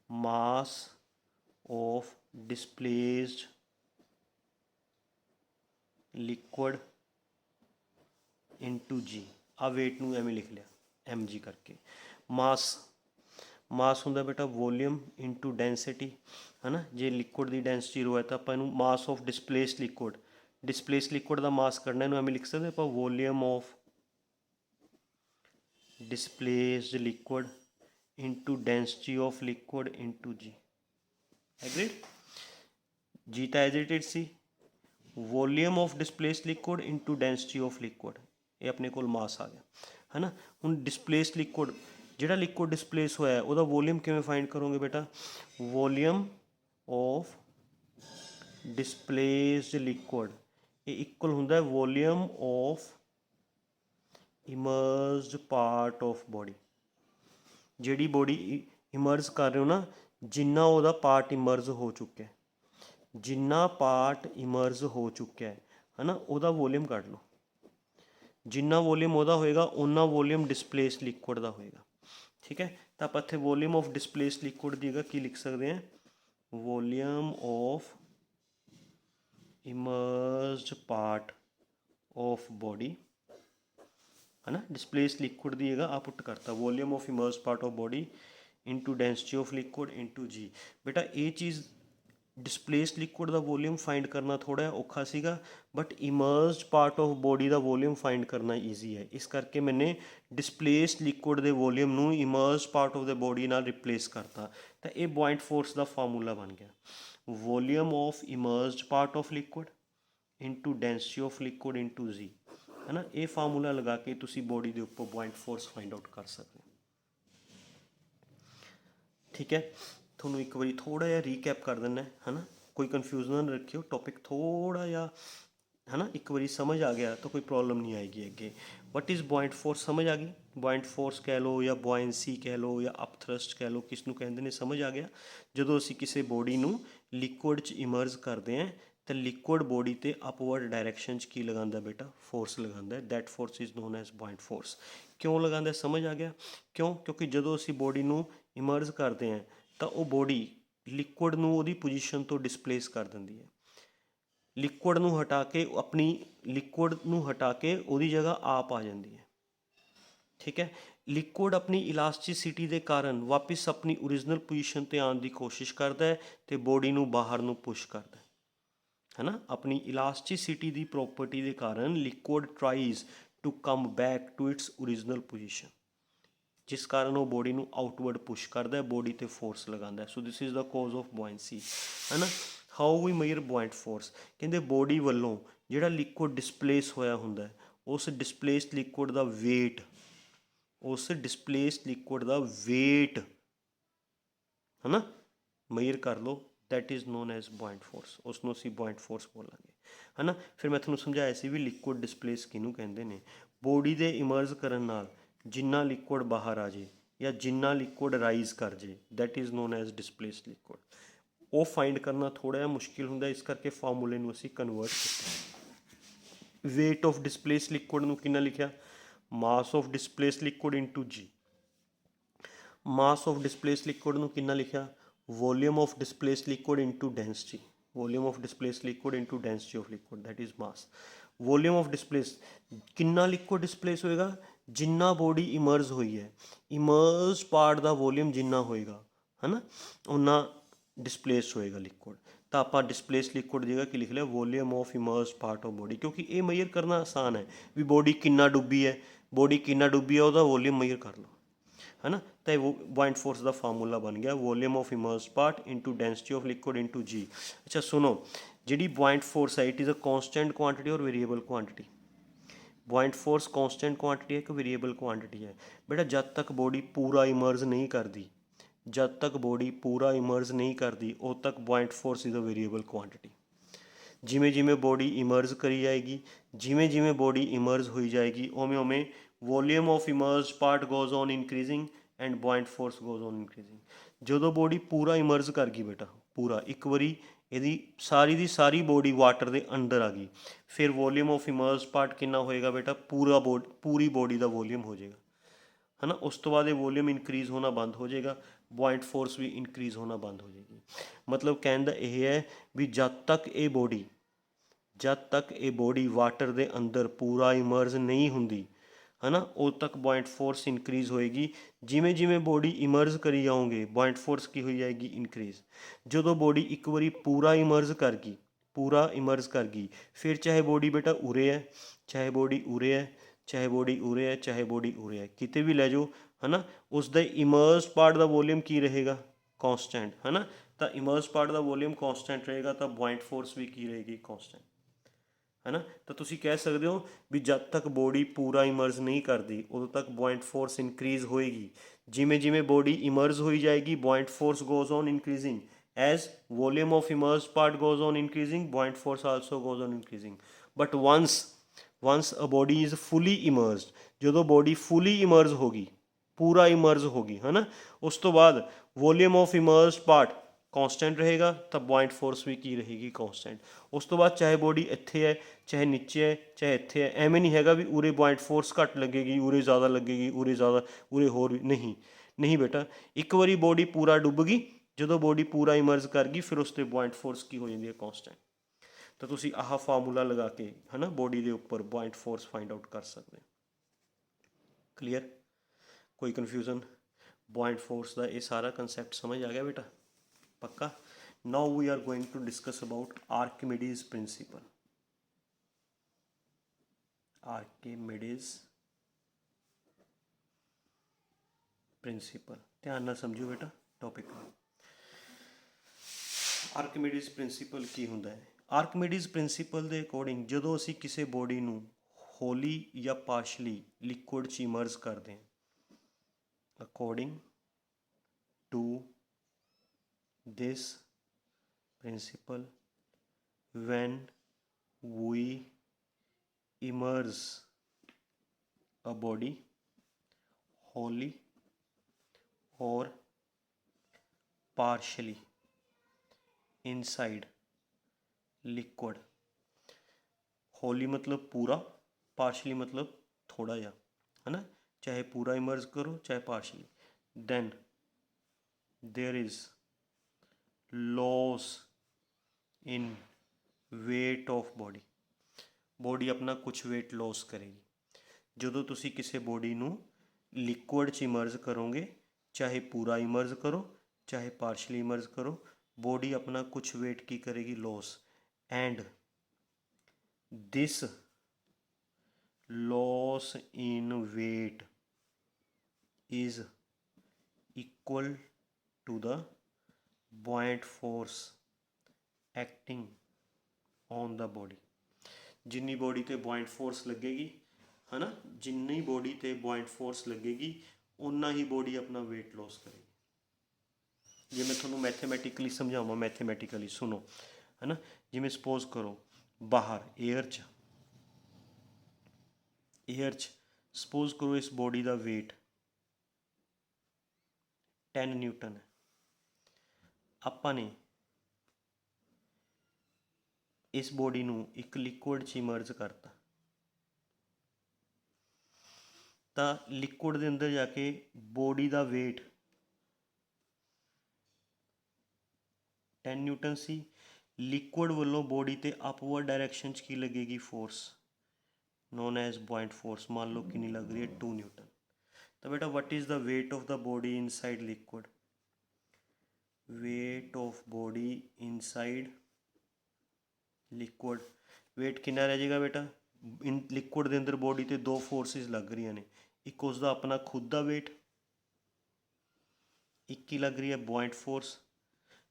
mass of displaced liquid into g. आ वेट नूं एवें लिख लिया mg करके। मास हुंदा बेटा वॉल्यूम इनटू डेंसिटी, है ना। जे लिक्विड की डेंसिटी रो है तो आप मास ऑफ डिस्प्लेस्ड लिक्विड का मास करना, इन्हूं एवें लिख सकते आप volume of displaced liquid into density of liquid into g. Agreed. जी तो एज इट इज सी, volume of displaced liquid into density of liquid, ये अपने को मास आ गया, है ना। हुण डिस्प्लेस्ड लिक्विड जिहड़ा लिक्विड डिस्प्लेस होया उहदा वॉल्यूम किवें फाइंड करोगे बेटा, वॉल्यूम ऑफ डिस्प्लेस्ड लिक्विड ये इक्वल हुंदा है volume of immersed part of body. जिहड़ी बॉडी इमर्ज कर रहे हो ना, जिन्ना उहदा पार्ट इमर्ज हो चुका है, जिन्ना पार्ट इमर्ज हो चुका है ना, उहदा वॉल्यूम कढ लो। जिन्ना वॉल्यूम उहदा होएगा उन्ना वॉल्यूम डिस्प्लेस्ड लिक्विड का होएगा, ठीक है। तो आप इत्थे वॉल्यूम ऑफ डिस्प्लेस्ड लिक्विड की जगह की लिख सकते हैं, volume of immersed part of body, है ना। डिस्प्लेस्ड लिक्विड की जगह आप पुट करता volume of immersed part of body into density of liquid into g. बेटा ये चीज़ डिस्प्लेस्ड लिक्विड का वॉल्यूम फाइंड करना थोड़ा औखा सीगा, but immersed part of body का वॉल्यूम फाइंड करना ईजी है। इस करके मैंने डिस्प्लेस्ड लिक्विड के वॉल्यूम नूं immersed part of the body नाल रिप्लेस करता, तो ये पॉइंट फोर्स का फार्मूला बन गया, volume of immersed part of liquid into density of liquid into g, है ना। ये फार्मूला लगा के तुसी बॉडी के उपर पॉइंट फोर्स फाइंड आउट कर सकते, ठीक है। थोड़ा एक बार थोड़ा जिहा रीकैप कर देना है ना, कोई कन्फ्यूजन ना रखियो, टॉपिक थोड़ा जिहा है ना, एक बार समझ आ गया तो कोई प्रॉब्लम नहीं आएगी अगे। वट इज़ बॉइंट फोर्स समझ आ गई, बॉइंट फोर्स कह लो या बॉयंसी कह लो या अपथ्रस्ट कह लो, किस नूं कहंदे ने समझ आ गया। जदों असीं किसी बॉडी नूं ਲਿਕੁਇਡ 'ਚ ਇਮਰਜ ਕਰਦੇ ਹਾਂ ਤਾਂ ਲਿਕੁਇਡ ਬੋਡੀ ਤੇ ਅਪਵਰਡ ਡਾਇਰੈਕਸ਼ਨ 'ਚ ਕੀ ਲਗਾਉਂਦਾ ਬੇਟਾ, ਫੋਰਸ ਲਗਾਉਂਦਾ। That force is known as buoyant force. ਕਿਉਂ ਲਗਾਉਂਦਾ, ਸਮਝ ਆ ਗਿਆ ਕਿਉਂ? ਕਿਉਂਕਿ ਜਦੋਂ ਅਸੀਂ ਬੋਡੀ ਨੂੰ ਇਮਰਜ ਕਰਦੇ ਹਾਂ ਤਾਂ ਉਹ ਬੋਡੀ ਲਿਕੁਇਡ ਨੂੰ ਉਹਦੀ ਪੋਜੀਸ਼ਨ ਤੋਂ ਡਿਸਪਲੇਸ ਕਰ ਦਿੰਦੀ ਹੈ। ਲਿਕੁਇਡ ਨੂੰ ਹਟਾ ਕੇ ਉਹਦੀ ਜਗ੍ਹਾ ਆਪ ਆ ਜਾਂਦੀ ਹੈ। ਠੀਕ ਹੈ। ਲਿਕੁਇਡ ਆਪਣੀ ਇਲਾਸਟੀਸਿਟੀ ਦੇ ਕਾਰਨ ਵਾਪਿਸ ਆਪਣੀ ਓਰੀਜਨਲ ਪੋਜੀਸ਼ਨ 'ਤੇ ਆਉਣ ਦੀ ਕੋਸ਼ਿਸ਼ ਕਰਦਾ ਹੈ ਅਤੇ ਬੋਡੀ ਨੂੰ ਬਾਹਰ ਨੂੰ ਪੁਸ਼ ਕਰਦਾ ਹੈ ਨਾ। ਆਪਣੀ ਇਲਾਸਟੀਸਿਟੀ ਦੀ ਪ੍ਰੋਪਰਟੀ ਦੇ ਕਾਰਨ liquid tries to come back to its original position, ਜਿਸ ਕਾਰਨ ਉਹ ਬੋਡੀ ਨੂੰ ਆਊਟਵਰਡ ਪੁਸ਼ ਕਰਦਾ ਹੈ, ਬੋਡੀ 'ਤੇ ਫੋਰਸ ਲਗਾਉਂਦਾ। So this is the cause of buoyancy, ਹੈ ਨਾ। How we measure buoyant force, ਕਹਿੰਦੇ ਬੋਡੀ ਵੱਲੋਂ ਜਿਹੜਾ ਲਿਕੁਇਡ ਡਿਸਪਲੇਸ ਹੋਇਆ ਹੁੰਦਾ ਉਸ ਡਿਸਪਲੇਸਡ ਲਿਕੁਇਡ ਦਾ ਵੇਟ, ਹੈ ਨਾ, ਮੇਜਰ ਕਰ ਲਓ। That is known as buoyant force, ਉਸ ਨੂੰ ਅਸੀਂ ਬੁਆਇੰਟ ਫੋਰਸ ਬੋਲਾਂਗੇ, ਹੈ ਨਾ। ਫਿਰ ਮੈਂ ਤੁਹਾਨੂੰ ਸਮਝਾਇਆ ਸੀ ਵੀ ਲਿਕੁਇਡ ਡਿਸਪਲੇਸ ਕਿਹਨੂੰ ਕਹਿੰਦੇ ਨੇ। ਬੋਡੀ ਦੇ ਇਮਰਜ ਕਰਨ ਨਾਲ ਜਿੰਨਾ ਲਿਕੁਇਡ ਬਾਹਰ ਆ ਜੇ ਜਾਂ ਜਿੰਨਾ ਲਿਕੁਇਡ ਰਾਈਜ਼ ਕਰ ਜੇ, that is known as displaced liquid. ਉਹ ਫਾਈਂਡ ਕਰਨਾ ਥੋੜ੍ਹਾ ਜਿਹਾ ਮੁਸ਼ਕਿਲ ਹੁੰਦਾ, ਇਸ ਕਰਕੇ ਫਾਰਮੂਲੇ ਨੂੰ ਅਸੀਂ ਕਨਵਰਟ ਕੀਤਾ। ਵੇਟ ਆਫ ਡਿਸਪਲੇਸਡ ਲਿਕੁਇਡ ਨੂੰ ਕਿੰਨਾ ਲਿਖਿਆ, mass of displaced liquid into g. Mass of displaced liquid ਨੂੰ ਕਿੰਨਾ ਲਿਖਿਆ, volume of displaced liquid into density. Volume of displaced liquid into density of liquid, that is mass. Volume of displace, ਕਿੰਨਾ liquid displace ਹੋਏਗਾ, ਜਿੰਨਾ body immerse ਹੋਈ ਹੈ, ਇਮਰਜ part ਦਾ volume ਜਿੰਨਾ ਹੋਏਗਾ, ਹੈ ਨਾ, ਉਨਾ ਡਿਸਪਲੇਸ ਹੋਏਗਾ ਲਿਕੁਇਡ। ਤਾਂ ਆਪਾਂ ਡਿਸਪਲੇਸ ਲਿਕੁਇਡ ਦੀ ਜਗ੍ਹਾ ਕੀ ਲਿਖ ਲਿਆ, volume of immerse part of body, ਕਿਉਂਕਿ ਇਹ ਮੇਜਰ ਕਰਨਾ ਆਸਾਨ ਹੈ ਵੀ ਬੋਡੀ ਕਿੰਨਾ ਡੁੱਬੀ ਹੈ, ਉਹਦਾ ਵੋਲੀਅਮ ਮੇਜਰ ਕਰ ਲਓ, ਹੈ ਨਾ। ਤਾਂ ਇਹ ਬੁਆਇੰਟ ਫੋਰਸ ਦਾ ਫਾਰਮੂਲਾ ਬਣ ਗਿਆ, volume of immerse part into density of liquid into g. ਅੱਛਾ ਸੁਣੋ, ਜਿਹੜੀ ਬੁਆਇੰਟ ਫੋਰਸ ਹੈ it is a constant quantity or variable quantity. Buoyant force constant quantity ਹੈ, ਇੱਕ ਵੇਰੀਏਬਲ ਕੁਆਂਟਿਟੀ ਹੈ ਬੇਟਾ। ਜਦ ਤੱਕ ਬੋਡੀ ਪੂਰਾ ਇਮਰਜ ਨਹੀਂ ਕਰਦੀ ਉਦੋਂ ਤੱਕ buoyant force is a variable quantity. ਜਿਵੇਂ ਜਿਵੇਂ ਬੋਡੀ ਇਮਰਜ ਕਰੀ ਜਾਏਗੀ, ਜਿਵੇਂ ਬੋਡੀ ਇਮਰਜ ਹੋਈ ਜਾਏਗੀ, ਉਵੇਂ volume of immerse part goes on increasing and buoyant force goes on increasing. ਜਦੋਂ ਬੋਡੀ ਪੂਰਾ ਇਮਰਜ ਕਰ ਗਈ ਬੇਟਾ, ਪੂਰਾ ਇੱਕ ਵਾਰੀ ਇਹਦੀ ਸਾਰੀ ਦੀ ਸਾਰੀ ਬੋਡੀ ਵਾਟਰ ਦੇ ਅੰਦਰ ਆ ਗਈ, ਫਿਰ ਵੋਲੀਅਮ ਆਫ ਇਮਰਜ ਪਾਰਟ ਕਿੰਨਾ ਹੋਏਗਾ ਬੇਟਾ, ਪੂਰੀ ਬੋਡੀ ਦਾ ਵੋਲੀਅਮ ਹੋ ਜਾਏਗਾ, ਹੈ ਨਾ। ਉਸ ਤੋਂ ਬਾਅਦ ਇਹ ਵੋਲੀਅਮ ਇਨਕਰੀਜ਼ ਹੋਣਾ ਬੰਦ ਹੋ ਜਾਏਗਾ, ਬੁਆਇੰਟ ਫੋਰਸ ਵੀ ਇਨਕਰੀਜ਼ ਹੋਣਾ ਬੰਦ ਹੋ ਜਾਏਗੀ। ਮਤਲਬ ਕਹਿਣ ਦਾ ਇਹ ਹੈ ਵੀ ਜਦ ਤੱਕ ਇਹ ਬੋਡੀ ਵਾਟਰ ਦੇ ਅੰਦਰ ਪੂਰਾ ਇਮਰਜ ਨਹੀਂ ਹੁੰਦੀ, ਹੈ ਨਾ, ਉਦੋਂ ਤੱਕ ਬੁਆਇੰਟ ਫੋਰਸ ਇਨਕਰੀਜ਼ ਹੋਏਗੀ। ਜਿਵੇਂ ਬੋਡੀ ਇਮਰਜ ਕਰੀ ਜਾਓਗੇ, ਬੁਆਇੰਟ ਫੋਰਸ ਕੀ ਹੋਈ ਜਾਏਗੀ, ਇਨਕਰੀਜ਼। ਜਦੋਂ ਬੋਡੀ ਇੱਕ ਵਾਰੀ ਪੂਰਾ ਇਮਰਜ ਕਰ ਗਈ, ਫਿਰ ਚਾਹੇ ਬੋਡੀ ਬੇਟਾ ਉਰੇ ਹੈ, ਚਾਹੇ ਬੋਡੀ ਉਰੇ ਹੈ, ਕਿਤੇ ਵੀ ਲੈ ਜਾਓ, ਹੈ ਨਾ, ਉਸ ਦਾ ਇਮਰਜ ਪਾਰਟ ਦਾ ਵੋਲੀਅਮ ਕੀ ਰਹੇਗਾ, ਕੌਂਸਟੈਂਟ, ਹੈ ਨਾ। ਤਾਂ ਇਮਰਜ ਪਾਰਟ ਦਾ ਵੋਲੀਅਮ ਕੌਂਸਟੈਂਟ ਰਹੇਗਾ ਤਾਂ ਬੁਆਇੰਟ ਫੋਰਸ ਵੀ ਕੀ ਰਹੇਗੀ, ਕੌਂਸਟੈਂਟ, ਹੈ ਨਾ। ਤਾਂ ਤੁਸੀਂ ਕਹਿ ਸਕਦੇ ਹੋ ਵੀ ਜਦ ਤੱਕ ਬੋਡੀ ਪੂਰਾ ਇਮਰਜ ਨਹੀਂ ਕਰਦੀ ਉਦੋਂ ਤੱਕ ਬੁਆਇੰਟ ਫੋਰਸ ਇਨਕਰੀਜ਼ ਹੋਏਗੀ। ਜਿਵੇਂ ਬੋਡੀ ਇਮਰਜ ਹੋਈ ਜਾਏਗੀ, buoyant force goes on increasing as volume of immerse part goes on increasing, buoyant force also goes on increasing. But once a body is fully immersed, ਜਦੋਂ body fully immerse ਹੋ ਗਈ, ਪੂਰਾ ਇਮਰਜ ਹੋ ਗਈ, ਹੈ ਨਾ, ਉਸ ਤੋਂ ਬਾਅਦ ਵੋਲੀਅਮ ਆਫ ਇਮਰਜ ਪਾਰਟ ਕੌਂਸਟੈਂਟ ਰਹੇਗਾ ਤਾਂ ਬੁਆਇੰਟ ਫੋਰਸ ਵੀ ਕੀ ਰਹੇਗੀ, ਕੌਂਸਟੈਂਟ। ਉਸ ਤੋਂ ਬਾਅਦ ਚਾਹੇ ਬੋਡੀ ਇੱਥੇ ਹੈ, ਚਾਹੇ ਨੀਚੇ ਹੈ, ਚਾਹੇ ਇੱਥੇ ਹੈ, ਐਵੇਂ ਨਹੀਂ ਹੈਗਾ ਵੀ ਉਰੇ ਬੁਆਇੰਟ ਫੋਰਸ ਘੱਟ ਲੱਗੇਗੀ, ਉਰੇ ਜ਼ਿਆਦਾ ਲੱਗੇਗੀ, ਉਰੇ ਹੋਰ ਵੀ ਨਹੀਂ ਬੇਟਾ। ਇੱਕ ਵਾਰੀ ਬੋਡੀ ਪੂਰਾ ਡੁੱਬ ਗਈ, ਜਦੋਂ ਬੋਡੀ ਪੂਰਾ ਇਮਰਜ ਕਰ ਗਈ ਫਿਰ ਉਸ 'ਤੇ ਬੁਆਇੰਟ ਫੋਰਸ ਕੀ ਹੋ ਜਾਂਦੀ ਹੈ, ਕੌਂਸਟੈਂਟ। ਤਾਂ ਤੁਸੀਂ ਆਹ ਫਾਰਮੂਲਾ ਲਗਾ ਕੇ, ਹੈ ਨਾ, ਬੋਡੀ ਦੇ ਉੱਪਰ ਬੁਆਇੰਟ ਫੋਰਸ ਫਾਈਂਡ ਆਊਟ ਕਰ ਸਕਦੇ ਹੋ। ਕਲੀਅਰ, ਕੋਈ ਕਨਫਿਊਜ਼ਨ? ਬੁਆਇੰਟ ਫੋਰਸ ਦਾ ਇਹ ਸਾਰਾ ਕੰਸੈਪਟ ਸਮਝ ਆ ਗਿਆ ਬੇਟਾ, ਪੱਕਾ। Now we are going to discuss about Archimedes principle. ਧਿਆਨ ਨਾਲ ਸਮਝੋ ਬੇਟਾ ਟੌਪਿਕ ਨੂੰ। ਆਰਕੀਮੀਡੀਜ਼ ਪ੍ਰਿੰਸੀਪਲ ਕੀ ਹੁੰਦਾ ਹੈ? ਆਰਕੀਮੀਡੀਜ਼ ਪ੍ਰਿੰਸੀਪਲ ਦੇ ਅਕੋਰਡਿੰਗ ਜਦੋਂ ਅਸੀਂ ਕਿਸੇ ਬੋਡੀ ਨੂੰ ਹੋਲੀ ਜਾਂ ਪਾਰਸ਼ਲੀ ਲਿਕੁਇਡ 'ਚ ਇਮਰਜ ਕਰਦੇ ਹਾਂ, according to this principle when we immerse a body wholly or partially inside liquid. Wholly मतलब पूरा, पार्शली मतलब थोड़ा जा, है ना, चाहे पूरा इमर्ज करो चाहे partially. Then there is loss in weight of body. Body अपना कुछ वेट लॉस करेगी ਜਦੋਂ ਤੁਸੀਂ ਕਿਸੇ ਬੋਡੀ ਨੂੰ ਲਿਕੁਇਡ 'ਚ ਇਮਰਜ ਕਰੋਗੇ, ਚਾਹੇ ਪੂਰਾ ਇਮਰਜ ਕਰੋ ਚਾਹੇ ਪਾਰਸ਼ਲੀ ਇਮਰਜ ਕਰੋ, ਬੋਡੀ ਆਪਣਾ ਕੁਛ weight ਕੀ ਕਰੇਗੀ, loss. And this loss in weight is equal to the buoyant force acting on the body। जिन्नी बॉडी ते buoyant force लगेगी, है ना, जिन्नी बॉडी ते buoyant force लगेगी उन्ना ही बॉडी अपना वेट लॉस करेगी। जे मैं थोड़ा मैथेमैटिकली समझावा, मैथेमैटिकली सुनो, है ना, जिमें सपोज करो बाहर एयर च सपोज करो इस बॉडी का वेट 10 न्यूटन है। ਆਪਾਂ ਨੇ इस बॉडी ਨੂੰ एक लिक्विड 'ਚ इमर्ज करता, ਤਾਂ लिक्विड ਦੇ अंदर जाके बॉडी का वेट 10 न्यूटन सी। लिक्विड वालों बॉडी ते अपवर्ड डायरैक्शन 'ਚ की लगेगी force known as buoyant force। मान लो कितनी लग रही है 2 न्यूटन। तो बेटा what is the weight of the body inside liquid? Weight of body inside liquid, weight कितना रह जाएगा बेटा? इन लिक्विड के अंदर बॉडी ते दो फोर्सिस लग रही ने, एक उसका अपना खुद का वेट, एक की लग रही है बुआइंट फोर्स।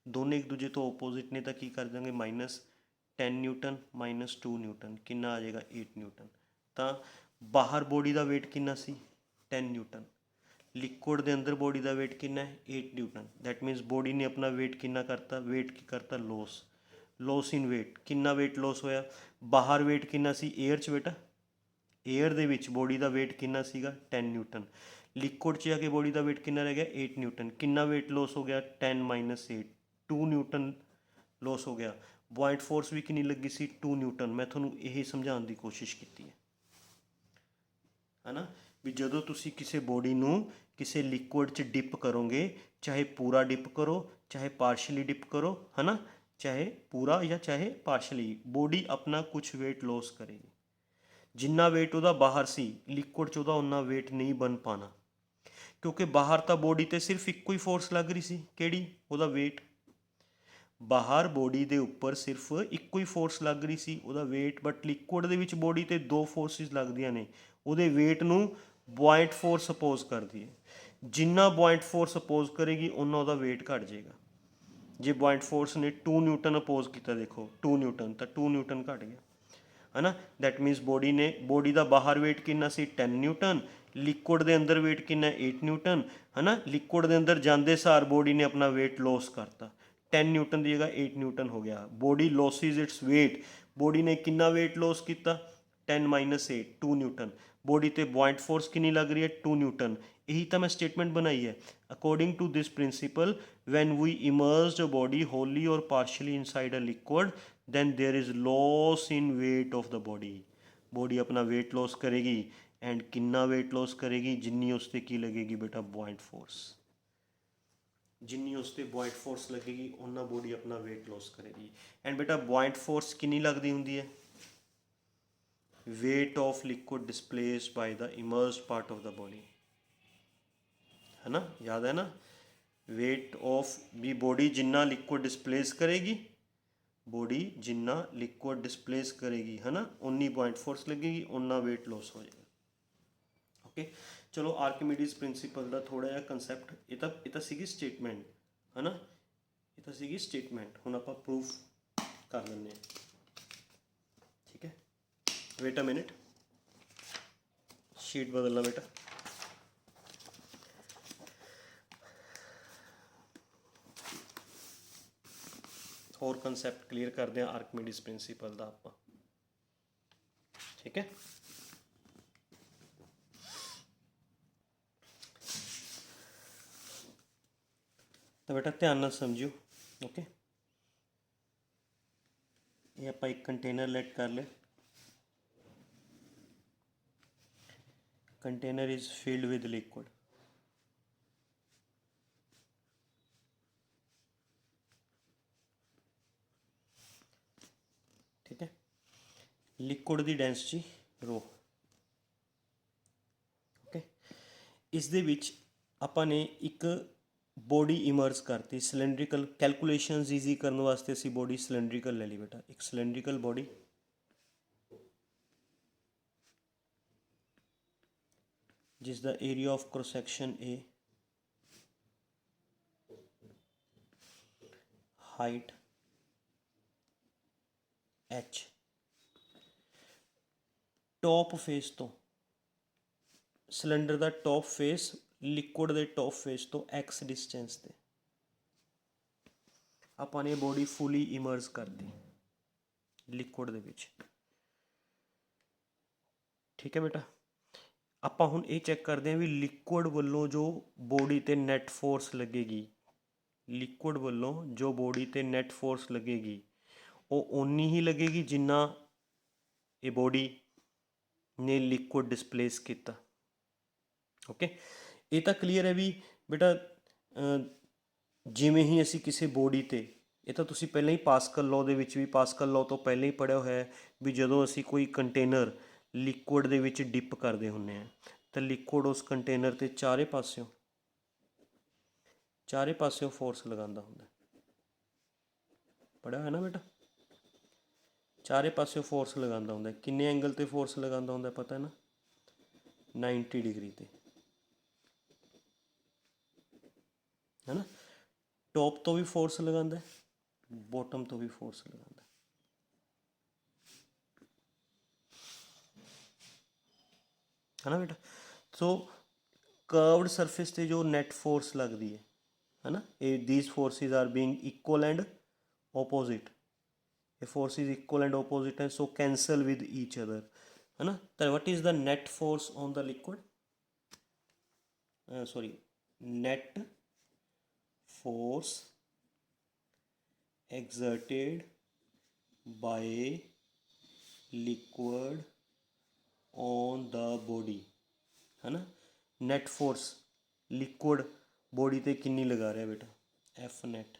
दोनों एक दूजे तो ओपोजिट ने, तो की कर देंगे -10 न्यूटन -2 न्यूटन, कितना आ जाएगा 8 न्यूटन। तो बाहर बॉडी का वेट कितना सी 10 न्यूटन, लिक्विड के अंदर बॉडी का वेट कितना है 8 न्यूटन। दैट मीनस बॉडी ने अपना वेट कितना करता, वेट की करता लॉस, लॉस इन वेट। कितना वेट लॉस होया? बाहर वेट कितना सी एयर च बेटा, एयर दे विच बॉडी का वेट कितना सीगा 10 न्यूटन, लिक्विड च आके बॉडी का वेट कितना रह गया 8 न्यूटन। कितना वेट लॉस हो गया 10 - 8, 2 न्यूटन लॉस हो गया। बुआइंट फोर्स भी कितनी लगी सी 2 न्यूटन। मैं थोनू यही समझाने की कोशिश की है ना, भी जदों तुसी किसी बॉडी नू किसी लिक्विड च डिप करोगे, चाहे पूरा डिप करो चाहे पार्शली डिप करो, है ना, चाहे पूरा या चाहे पार्शली, बॉडी अपना कुछ वेट लॉस करेगी। जिन्ना वेट उहदा बाहर सी लिक्विड च उहदा उन्ना वेट नहीं बन पाना, क्योंकि बाहर तो बॉडी ते सिर्फ इक्को ही फोर्स लग रही सी, किहड़ी? उहदा वेट। बाहर बॉडी के उपर सिर्फ इक्को ही फोर्स लग रही सी, उहदा वेट। बट लिक्विड दे विच बॉडी ते दो फोर्सिस लगदियां ने, उहदे वेट नू बुआइंट फोर्स अपोज करदी है। जिन्ना बुआइंट फोर्स अपोज करेगी उन्ना उहदा वेट घट जाएगा। जे बुआइंट फोर्स ने 2 न्यूटन अपोज किया, देखो 2 न्यूटन, तो 2 न्यूटन घट गया, है ना। दैट मीनस बॉडी का बाहर वेट कितना सी 10 न्यूटन, लिक्विड के अंदर वेट कितना 8 न्यूटन, है ना। लिक्विड के अंदर जाते सार बॉडी ने अपना वेट लॉस करता, 10 न्यूटन की जगह 8 न्यूटन हो गया। बॉडी लॉसिज इट्स वेट, बॉडी ने कितना वेट लॉस किया 10 - 8, 2 न्यूटन। बॉडी ते बुआइंट फोर्स कितनी लग रही है 2 न्यूटन। यही तो मैं स्टेटमेंट बनाई है। According to this principle, when we immerse a body wholly or partially inside a liquid, then there is loss in weight of the body. Body अपना वेट लॉस करेगी, एंड कितना वेट लॉस करेगी? जिन्नी उस पर की लगेगी बेटा बुआइंट फोर्स, जिन्नी उस पर बुआइंट फोर्स लगेगी उन्ना बॉडी अपना वेट लॉस करेगी। एंड बेटा बुआइंट फोर्स कितनी लगती होंगी है? Wait of liquid displaced by the emerged part of the body, है ना, याद है ना। वेट ऑफ भी बॉडी जिन्ना लिक्विड डिस्प्लेस करेगी, बॉडी जिन्ना लिक्विड डिस्प्लेस करेगी, है ना, उन्नी बुआइंट फोर्स लगेगी, उन्ना वेट लॉस हो जाएगा। ओके, चलो आर्किमिडीज प्रिंसीपल का थोड़ा जिहा कंसैप्ट, ये तो सीगी स्टेटमेंट, है ना, ये तो सीगी स्टेटमेंट। हुण आपां प्रूफ कर लैंदे हां, ठीक है। वेट अ मिनट, शीट बदलना बेटा। और कंसैप्ट क्लीयर करते हैं आर्किमिडीज प्रिंसीपल का आपां, ठीक है। तो बेटा ध्यान नाल समझियो, ओके। ये आप एक कंटेनर लेट कर ले, container is filled with liquid, ठीक है। लिक्विड की डेंसिटी रो, ओके। इस दे विच ਆਪਾਂ ने एक बॉडी इमर्ज करती सिलेंड्रिकल, कैलकुलेशनस ईजी करने वास्ते असी बॉडी सिलेंड्रिकल ले ली बेटा, एक सिलेंड्रिकल बॉडी जिसका area of cross section A, height H, top face तो सिलेंडर का टॉप फेस लिक्विड के टॉप फेस तो एक्स डिस्टेंस ते आपां ने बॉडी फुली इमर्ज कर दी लिक्विड दे विच, ठीक है बेटा। आपां हुण ये चैक करते हैं भी लिक्विड वालों जो बॉडी ते नैट फोर्स लगेगी, लिक्विड वालों जो बॉडी ते नैट फोर्स लगेगी वो उन्नी ही लगेगी जिन्ना ये बॉडी ने लिक्विड डिसप्लेस किया, ओके। ये तो क्लीयर है भी बेटा, जिमें ही असी किसी बॉडी ते, ये तो तुसी पहले ही पास्कल लॉ दे विच भी, पास्कल लॉ तो पहले ही पढ़िया होया है भी जदों असी कोई कंटेनर लिक्विड दे विच डिप करते हुन्ने हैं तो लिक्विड उस कंटेनर ते चारे पास्यों फोर्स लगांदा हुंदा, पढ़िया है ना बेटा, चारे पास्यों फोर्स लगांदा हुंदा। किन्ने एंगल ते फोर्स लगांदा हुंदा पता है ना, 90 डिग्री ते, है ना। टॉप तो भी फोर्स लगांदा है, बॉटम तो भी फोर्स लगांदा है, है ना बेटा। सो कर्व्ड सरफेस ते जो नेट फोर्स लगती है ना, ये these forces are being equal and opposite, ये फोर्सेस इक्वल एंड ऑपोजिट हैं, so cancel with each other, है ना। तो what is the net force on the liquid, sorry, net force exerted by liquid on the body, है ना। Net force liquid body ते किन्नी लगा रहा है बेटा, एफ नेट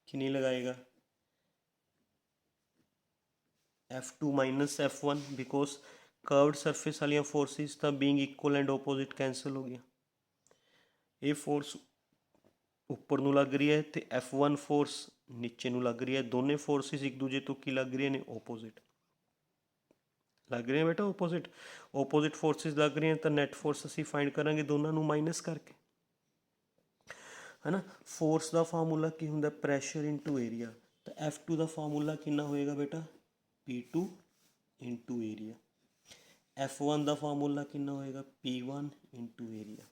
किन्नी लगाएगा, F2 minus F1, because curved surface वाली फोर्सिस तो being equal and opposite cancel हो गया, ये फोर्स उपर नूं लग रही है तो F1 फोर्स नीचे नूं लग रही है, दोनों फोर्सिस एक दूजे तो की लग रही ने, ओपोजिट लग रहे हैं बेटा, ओपोजिट फोर्सिस लग रही हैं तो नैट फोर्स असी फाइंड करांगे दोनों नूं माइनस करके, है ना। फोर्स का फार्मूला की हुंदा, प्रैशर इंटू एरिया, तो F2 का फार्मूला कितना होएगा बेटा, P2 इंटू एरिया, F1 का फार्मूला कितना होएगा, P1 इंटू एरिया,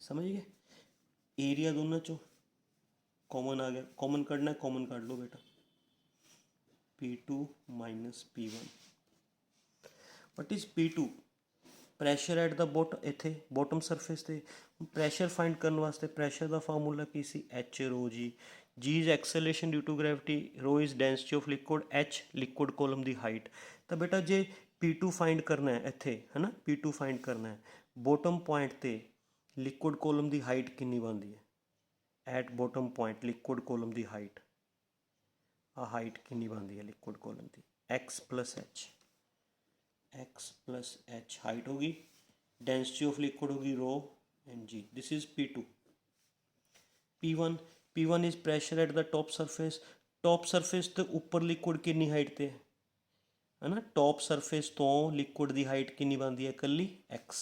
समझ गए। एरिया दोनों चो कॉमन आ गया, कॉमन करना है, कॉमन काट लो बेटा, P2 minus P1, what is P2, pressure at the इत्थे बॉटम सरफेस ते। प्रैशर फाइंड करने वास्ते प्रैशर का फार्मूला की सी, h rho g, g is acceleration due to gravity, rho is density of liquid, h liquid column की height. तो बेटा जे P2 फाइंड करना है इत्थे, है ना, P2 फाइंड करना है, बॉटम पॉइंट ते लिक्विड कॉलम की हाइट कितनी बनती है, at bottom point liquid column की हाइट, आ हाइट कितनी बनती है लिक्विड कॉलम की, एक्स प्लस एच हाइट होगी, डेंसिटी ऑफ लिक्विड होगी rho and g, this is P2। P1 is pressure at the top surface तो ऊपर लिक्विड कितनी हाइट ते है ना, टॉप सरफेस तो लिक्विड की हाइट कितनी बनती है, कली एक्स,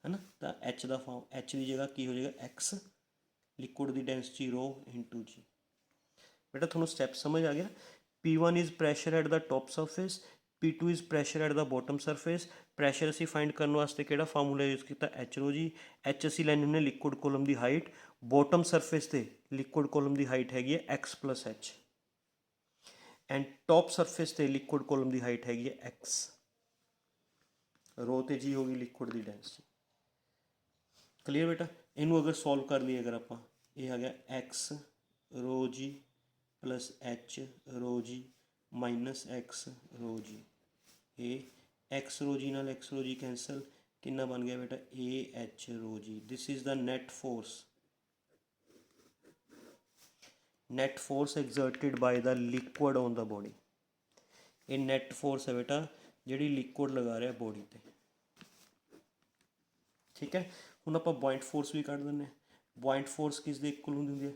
है ना। तो एच का फॉर्म, एच की जगह की हो जाएगा एक्स, लिक्विड की डेंसिटी रो इंटू जी। बेटा थोड़ा स्टैप समझ आ गया। P1 is pressure at the top surface, P2 is pressure at the bottom surface. Pressure असी फाइंड करने वास्ते किहड़ा फार्मूला यूज किया, एच रो जी, एच असी लैने हुंदे लिक्विड कॉलम की हाइट, बॉटम सरफेस ते लिक्विड कॉलम की हाइट हैगी है x plus H, and top surface ते लिक्विड कॉलम की हाइट हैगी है एक्स, रो ते जी होगी लिक्विड की डेंसिटी। क्लीयर बेटा, इनू अगर सॉल्व कर लिए अगर आप, ये आ गया x rho g plus h rho g minus x rho g. A x rho g नाल एक्स रो जी कैंसल, कितना बन गया बेटा A h rho g. This is the net force exerted by the liquid on the body. ये net force है बेटा जी liquid लगा रहा बॉडी ते। ठीक है, ਹੁਣ ਆਪਾਂ ਬੁਆਇੰਟ ਫੋਰਸ ਵੀ ਕੱਢ ਦਿੰਦੇ ਹਾਂ। ਬੁਆਇੰਟ ਫੋਰਸ ਕਿਸ ਦੇ ਇਕੁਅਲ ਹੁੰਦੀ ਹੈ?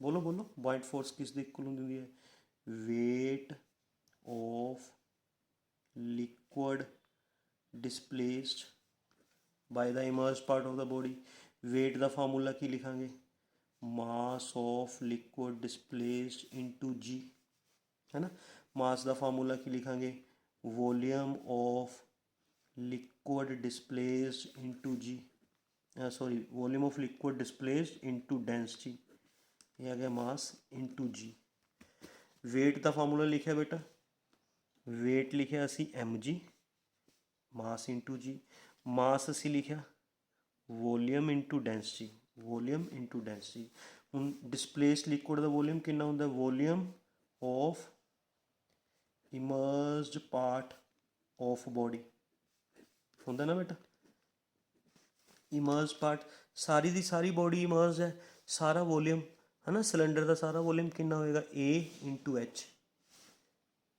ਬੋਲੋ ਬੋਲੋ, ਬੁਆਇੰਟ ਫੋਰਸ ਕਿਸ ਦੇ ਇਕੁਅਲ ਹੁੰਦੀ ਹੈ? Weight of liquid displaced by the immerse part of the body. Weight का फार्मूला की लिखांगे? Mass of liquid displaced into g, है ना। मास का फार्मूला की लिखांगे? Volume of liquid displaced into g, sorry volume of liquid displaced into density, ये आ गया मास इनटू जी। वेट का फार्मूला लिखा बेटा, वेट लिखा असी एम जी मास इंटू जी। मास असी लिखा volume into density, volume into density. हुण डिसप्लेस्ड लिक्विड का वॉल्यूम कितना होंदा? Volume of immersed part of body होंदा ना बेटा। इमर्ज पार्ट, सारी दी सारी बॉडी इमर्ज है, सारा वॉल्यूम है ना, सिलेंडर का सारा वॉल्यूम कितना होएगा? A into h,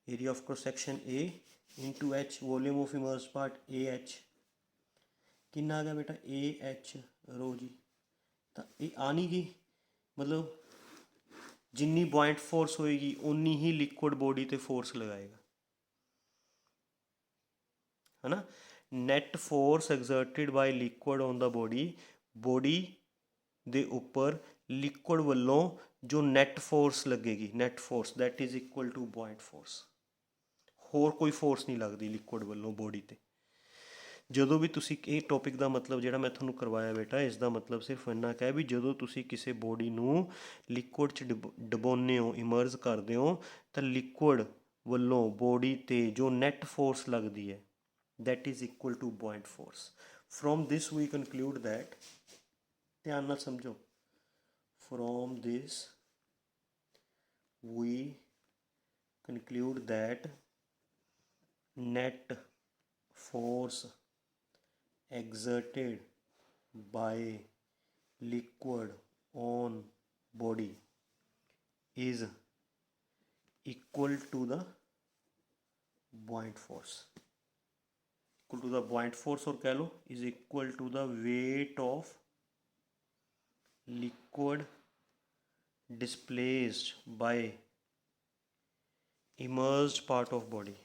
area of cross section A into h, volume of immerse part A h, कितना आ गया बेटा? A h rho g. तो ये आ नहीं गई, मतलब जिन्नी बॉइंट फोर्स होएगी उन्नी ही लिक्विड बॉडी ते फोर्स लगाएगा, है ना। Net force exerted by liquid on the body, body दे उपर लिक्विड वालों जो नैट फोर्स लगेगी, net force that is equal to buoyant force. होर कोई फोर्स नहीं लगती लिक्विड वालों बॉडी ते। ਜਦੋਂ ਵੀ ਤੁਸੀਂ ਇਹ ਟੌਪਿਕ ਦਾ ਮਤਲਬ ਜਿਹੜਾ ਮੈਂ ਤੁਹਾਨੂੰ ਕਰਵਾਇਆ ਬੇਟਾ, ਇਸ ਦਾ ਮਤਲਬ ਸਿਰਫ ਇੰਨਾ ਕੁ ਹੈ ਵੀ ਜਦੋਂ ਤੁਸੀਂ ਕਿਸੇ ਬੋਡੀ ਨੂੰ ਲਿਕੁਇਡ 'ਚ ਡਬੋਨੇ ਹੋ, ਇਮਰਜ ਕਰਦੇ ਹੋ, ਤਾਂ ਲਿਕੁਇਡ ਵੱਲੋਂ ਬੋਡੀ 'ਤੇ ਜੋ ਨੈਟ ਫੋਰਸ ਲੱਗਦੀ ਹੈ that is equal to buoyant force. From this we conclude that, ध्यान नाल समझो, from this we conclude that net force exerted by liquid on body is equal to the buoyant force, equal to the buoyant force, और कह लो is equal to the weight of liquid displaced by immersed part of body,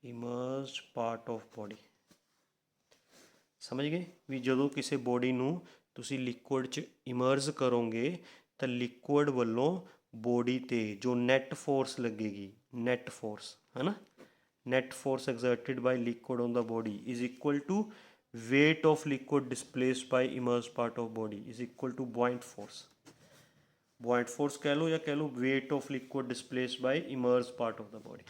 immersed part of body. समझ गए भी ਜਦੋਂ ਕਿਸੇ body ਨੂੰ ਤੁਸੀਂ ਲਿਕੁਇਡ 'ਚ ਇਮਰਜ ਕਰੋਗੇ ਤਾਂ ਲਿਕੁਇਡ ਵੱਲੋਂ ਬੋਡੀ 'ਤੇ ਜੋ ਨੈਟ ਫੋਰਸ ਲੱਗੇਗੀ, ਨੈਟ ਫੋਰਸ ਹੈ ਨਾ, net force exerted by liquid on the body is equal to weight of liquid displaced by immersed part of body is equal to buoyant force। buoyant force कह लो या कह लो weight of liquid displaced by immersed part of the body।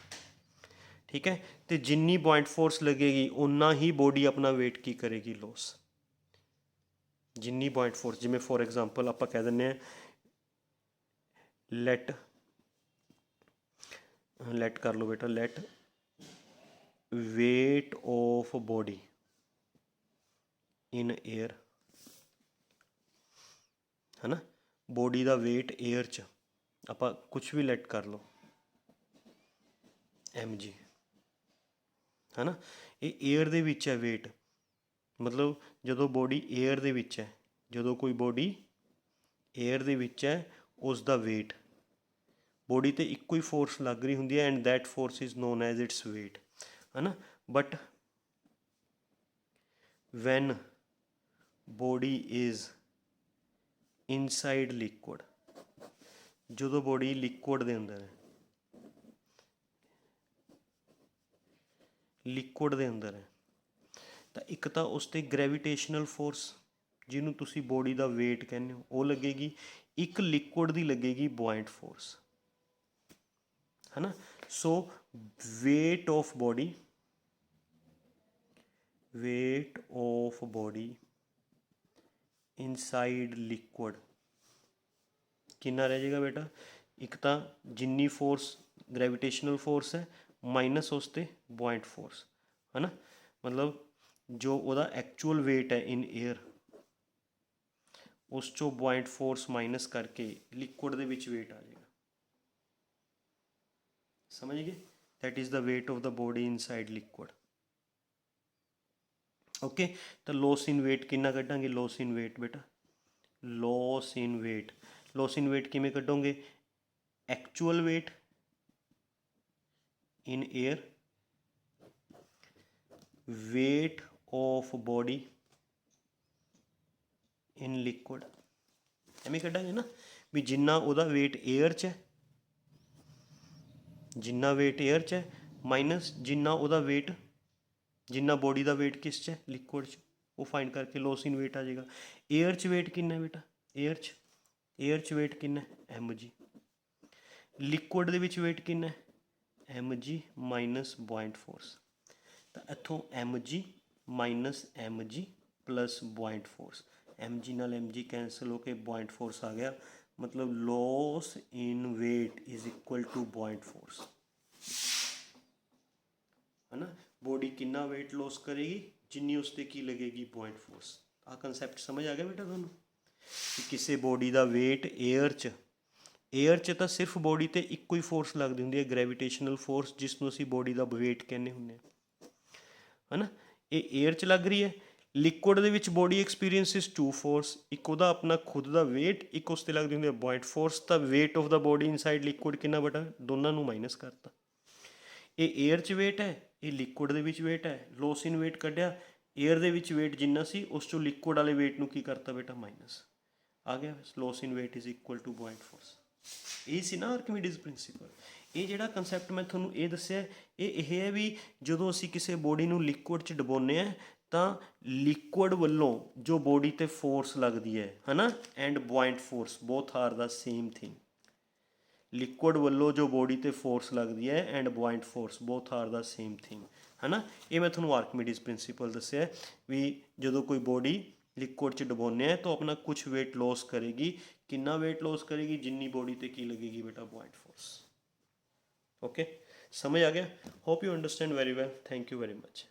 ठीक है, तो जिन्नी buoyant force लगेगी उन्ना ही body अपना weight की करेगी लॉस। जिन्नी buoyant force, जिमें फॉर एग्जाम्पल आप कह दें लेट कर लो बेटा, late weight of body in air, है ना, बॉडी का वेट एयर च आप कुछ भी लेट कर लो एम जी, है ना, ये एयर दे विच है वेट, मतलब जो बॉडी एयर दे विच है, जो कोई बॉडी एयर दे विच है उसका वेट बॉडी ते इक्को ही फोर्स लग रही होंगी है, and that force is known as its weight, है ना। But when body is inside liquid, जो बॉडी लिक्विड के अंदर है, लिक्विड के अंदर है, तो एक तो उस पर ग्रेविटेशनल फोर्स जिन्हों तुसी बॉडी का वेट कहने हो वो लगेगी, एक लिक्विड की लगेगी बुआइंट फोर्स, है ना। So weight of body, weight of body inside liquid कितना रह जाएगा बेटा, एक तो जिन्नी फोर्स ग्रेविटेशनल फोर्स है माइनस उसते बुआइंट फोर्स, है ना, मतलब जो ਉਹਦਾ एक्चुअल वेट है इन एयर उस चों बुआइंट फोर्स माइनस करके लिक्विड ਦੇ ਵਿੱਚ वेट आ जाएगा। समझ गए, that is the weight of the body inside liquid. Okay, तो लॉस इन वेट कितना कड्डांगे, लॉस इन वेट बेटा, loss in weight, loss in weight किमें कड्डोगे, actual weight in air, weight of body in liquid, एवें कड्डांगे ना भी जिन्ना उहदा वेट एयर च है, जिन्ना वेट एयर च है माइनस जिन्ना उहदा वेट, जिन्ना बॉडी का वेट किस च है, लिक्विड च, वो फाइंड करके लॉस इन वेट आ जाएगा। एयर च वेट कितना है बेटा, एयर च वेट कितना है, एम जी, लिक्विड दे विच वेट कितना है, m g minus buoyant force, तो इत्थों m g minus m g plus buoyant force, m g नाल एम जी कैंसल होके बुआइंट फोर्स आ गया, मतलब loss in weight is equal to buoyant force, है ना। बॉडी कितना वेट लॉस करेगी, जिन्नी उस पर की लगेगी बुआइंट फोर्स। आ कंसैप्ट समझ आ गया बेटा तुहानूं कि किसी बॉडी का वेट एयर च तो सिर्फ बॉडी ते इक्को ही फोर्स लगती होंगी है, ग्रेविटेशनल फोर्स, जिसनों असीं बॉडी का वेट कहने हुंदे, है ना, ये एयर च लग रही है। लिक्विड दे विच बॉडी एक्सपीरियंसिस टू फोर्स, एक उहदा अपना खुद का वेट, एक उस ते लगदी हुंदी है बुआइंट फोर्स, तो wait of the body inside liquid कितना बेटा, दोनों नूं माइनस करता, ये एयर च वेट है, ये लिक्विड दे विच वेट है, लॉस इन वेट कढ़िया, एयर दे विच वेट जिन्ना सी उस चों लिक्विड वाले वेट नूं की करता बेटा माइनस, आ गया loss in weight is equal to buoyant force. ये सी ना आर्किमिडीज प्रिंसीपल। ये जिहड़ा कंसैप्ट मैं तुहानूं ये दस्सिया ये है भी जदों असीं किसी बॉडी नूं लिक्विड च डबोने आ तां लिक्विड वल्लों जो बॉडी ते फोर्स लगदी है ना, and buoyant force both are the same thing, liquid वल्लों जो बॉडी ते फोर्स लगती है and buoyant force both are the same thing, है ना। ये मैं तुहानूं आर्किमिडीज प्रिंसीपल दस्सिया भी जदों कोई बॉडी लिक्विड च डबोने हैं तो अपना कुछ वेट लॉस करेगी, कितना वेट लॉस करेगी, जिन्नी बॉडी ते की लगेगी बेटा बुआइंट फोर्स। ओके, समझ आ गया, hope you understand very well, thank you very much.